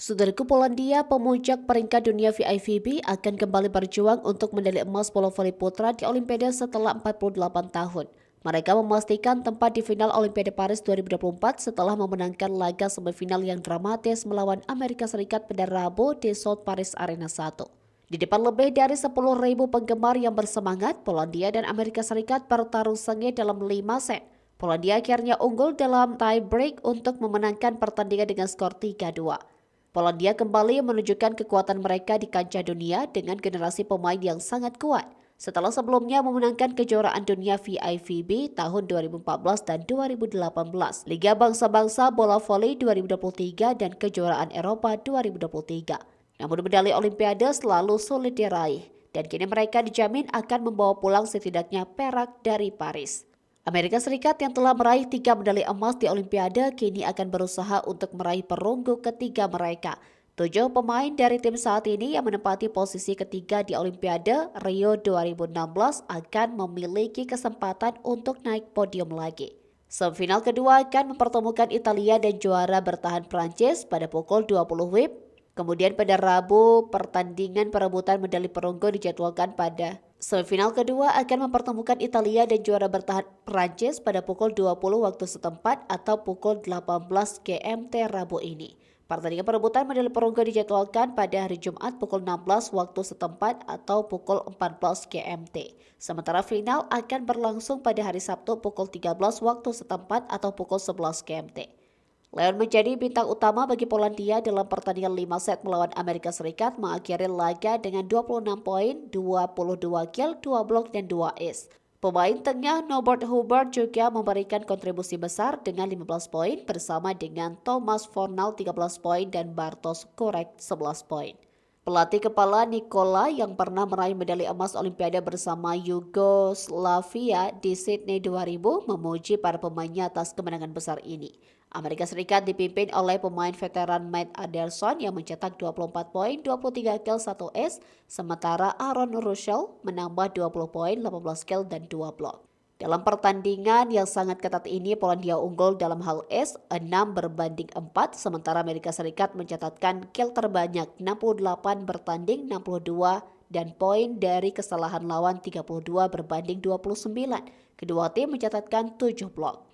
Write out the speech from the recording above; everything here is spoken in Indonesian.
Saudaraku, Polandia, pemuncak peringkat dunia VIVB, akan kembali berjuang untuk medali emas bola voli putra di Olimpiade setelah 48 tahun. Mereka memastikan tempat di final Olimpiade Paris 2024 setelah memenangkan laga semifinal yang dramatis melawan Amerika Serikat pada Rabu di South Paris Arena 1. Di depan lebih dari 10.000 penggemar yang bersemangat, Polandia dan Amerika Serikat bertarung sengit dalam 5 set. Polandia akhirnya unggul dalam tie break untuk memenangkan pertandingan dengan skor 3-2. Polandia kembali menunjukkan kekuatan mereka di kancah dunia dengan generasi pemain yang sangat kuat. Setelah sebelumnya memenangkan kejuaraan dunia VIVB tahun 2014 dan 2018, Liga Bangsa-Bangsa Bola Voli 2023 dan kejuaraan Eropa 2023. Namun medali Olimpiade selalu sulit diraih, dan kini mereka dijamin akan membawa pulang setidaknya perak dari Paris. Amerika Serikat yang telah meraih 3 medali emas di Olimpiade kini akan berusaha untuk meraih perunggu ketiga mereka. 7 pemain dari tim saat ini yang menempati posisi ketiga di Olimpiade Rio 2016 akan memiliki kesempatan untuk naik podium lagi. Semifinal kedua akan mempertemukan Italia dan juara bertahan Prancis pada pukul 20 WIB. Kemudian pada Rabu, pertandingan perebutan medali perunggu dijadwalkan pada semifinal kedua akan mempertemukan Italia dan juara bertahan Prancis pada pukul 20 waktu setempat atau pukul 18 GMT Rabu ini. Pertandingan perebutan medali perunggu dijadwalkan pada hari Jumat pukul 16 waktu setempat atau pukul 14 GMT. Sementara final akan berlangsung pada hari Sabtu pukul 13 waktu setempat atau pukul 11 GMT. Leon menjadi bintang utama bagi Polandia dalam pertandingan 5 set melawan Amerika Serikat, mengakhiri laga dengan 26 poin, 22 kill, 2 blok, dan 2 ace. Pemain tengah Norbert Hubert juga memberikan kontribusi besar dengan 15 poin bersama dengan Thomas Fornal 13 poin dan Bartosz Kurek 11 poin. Pelatih kepala Nikola yang pernah meraih medali emas Olimpiade bersama Yugoslavia di Sydney 2000 memuji para pemainnya atas kemenangan besar ini. Amerika Serikat dipimpin oleh pemain veteran Matt Anderson yang mencetak 24 poin, 23 kill, 1 ace, sementara Aaron Russell menambah 20 poin, 18 kill, dan 2 blok. Dalam pertandingan yang sangat ketat ini, Polandia unggul dalam hal ace 6 berbanding 4, sementara Amerika Serikat mencatatkan kill terbanyak 68 bertanding 62 dan poin dari kesalahan lawan 32 berbanding 29. Kedua tim mencatatkan 7 blok.